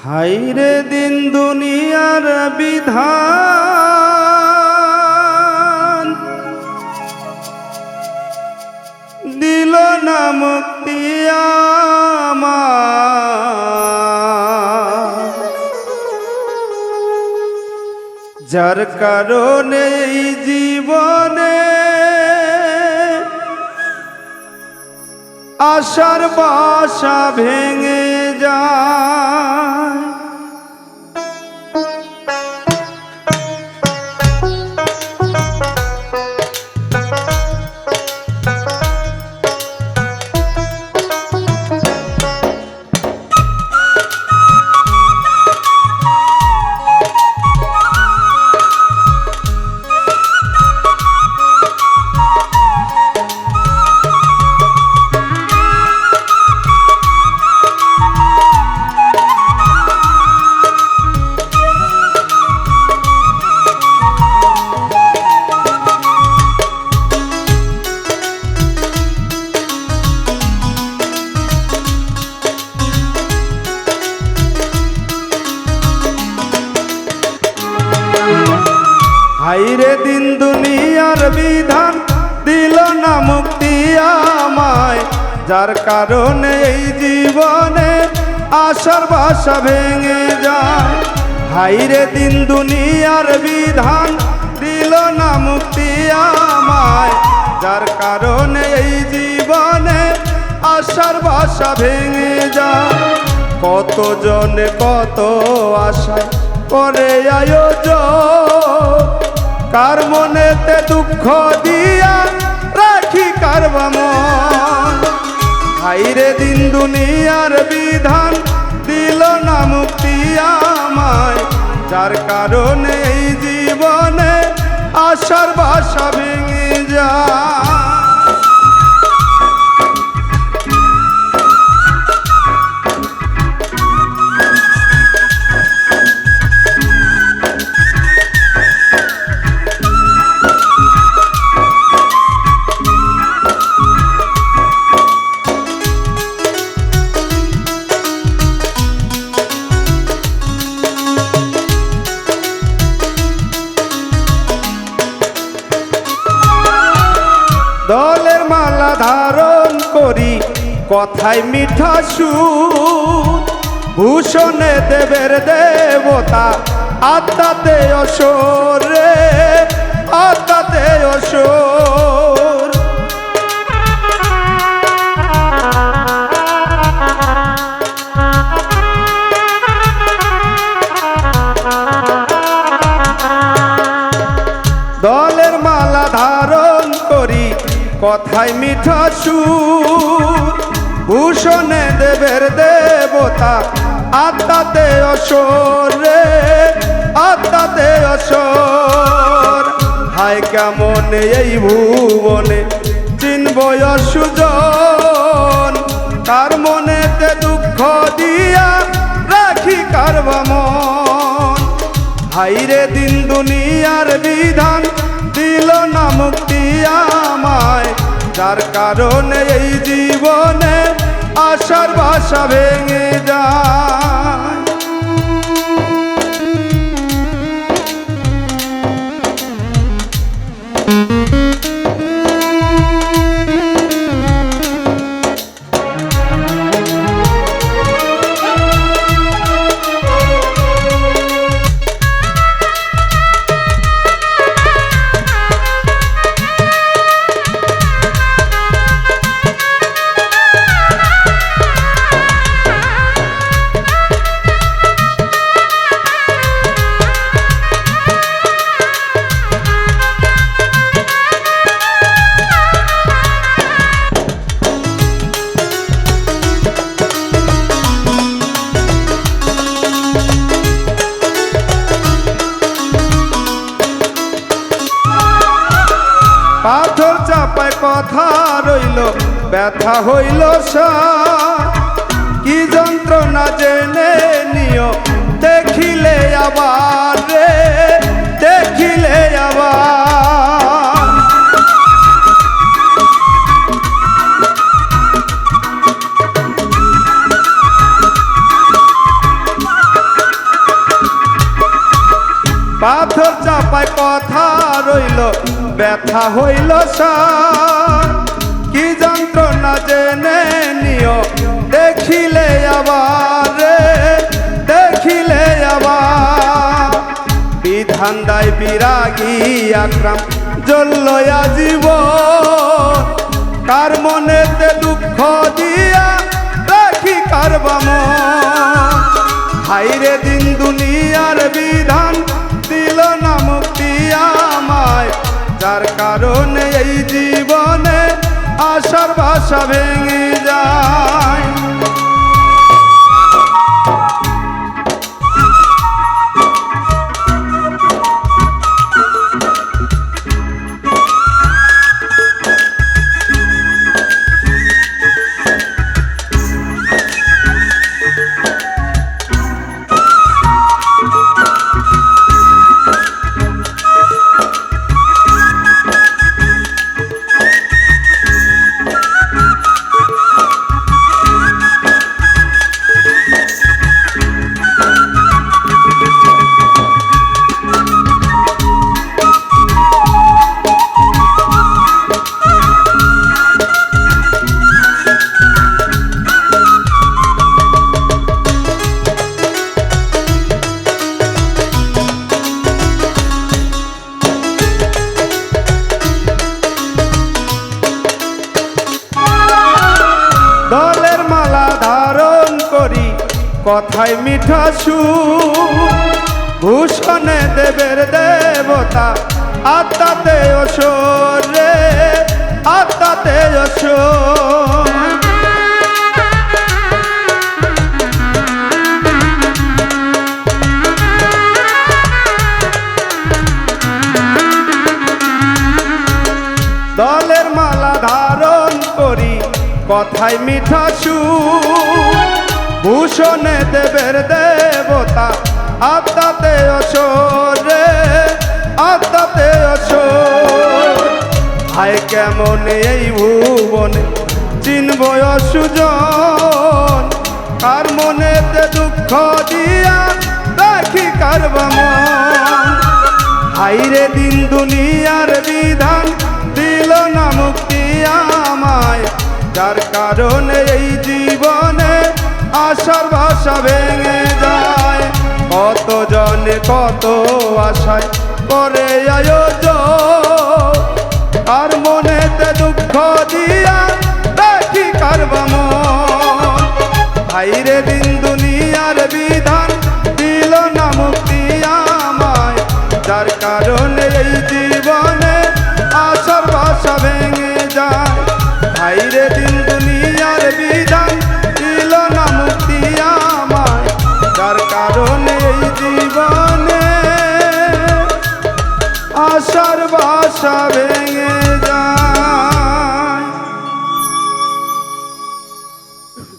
হাইরে দিন দুনিয়ার বিধান, দিল না মুক্তি আমার। যার কারণে এই জীবনে আশার বাসা ভেঙে যায়। হাইরে দিন দুনিয়ার বিধান, দিল না মুক্তি আমায়। যার কারণে এই জীবনে আশার বাসা ভেঙে যায়। হাইরে দিন দুনিয়ার বিধান, দিল না মুক্তি আমায়। যার কারণে এই জীবনে আশার বাসা ভেঙে যায়। কত জনে কত আশায় করে আয়োজন, কার মনেতে দুঃখ দিয়া রাখি কারবা মন। হাইরে দিন দুনিয়ার বিধান, দিল না মুক্তি আমায়। যার কারণে এই জীবনে আশার বাসা ভেঙে যায়। দলের মালা ধারণ করি কথায় মিঠা সুর, ভূষণে দেবের দেবতা আত্মাতে অসুর রে, আত্মাতে অসুর। দলের মালা ধারণ করি কথায় মিঠা সুর, ভূষণে দেবের দেবতা আত্মাতে অসুর রে, আত্মাতে অসুর। হায় কেমন এই ভুবনে চিনব অসুজন, কার মনেতে দুঃখ দিয়া রাখি কারবা মন। হাইরে দিন দুনিয়ার বিধান, দিল না মুক্তি আমায়। যার কারণে এই জীবনে আশার বাসা ভেঙে যায়। পাথর চাপায় কথা রইল, ব্যথা হইল কি যন্ত্রণা জেনে নিও, দেখিলে আবার রে, দেখিলে আবার। পাথর চাপায় কথা রইল ব্যথা হইল সার কি যন্ত্রণা জেনে নিও দেখিলে আবার রে দেখিলে আবার বিধান দায় বিরাগী আকরাম জ্বলল আজীবন কার মনেতে দুঃখ দিয়া রাখি কারবা মন হাইরে দিন দুনিয়ার বিধান দিল না মুক্তি আমায় যার কারণে এই জীবনে আশার ভাষা ভেঙে যায় দলের মালা ধারণ করি কথায় মিঠা সুর ভূষণে দেবের দেবতা আত্মাতে অসুর রে আত্মাতে অসুর দলের মালা ধারণ করি কথায় মিঠা সুর ভূষণে দেবের দেবতা আত্মাতে অসুর রে আত্মাতে অসুর হায় কেমন এই ভুবনে চিনব অসুজন কার মনেতে দুঃখ দিয়া রাখি কারবা মন হাইরে দিন দুনিয়ার বিধান দিল না মুক্তি আমায় যার কারণে এই জীবনে আশার ভাষা ভেঙে যায় কত জনে কত আশায় করে আয়োজন আর মনেতে দুঃখ দিয়া রাখি কারবা মন হাইরে দিন দুনিয়ার বিধান দিল না মুক্তি আমায় যার কারণে এই জীবনে আশার ভাষা ভেঙে যায় হাইরে দিন দুনিয়ার বিধান দিল না মুক্তি আমায় যার কারণে এই জীবনে আশার ভাষা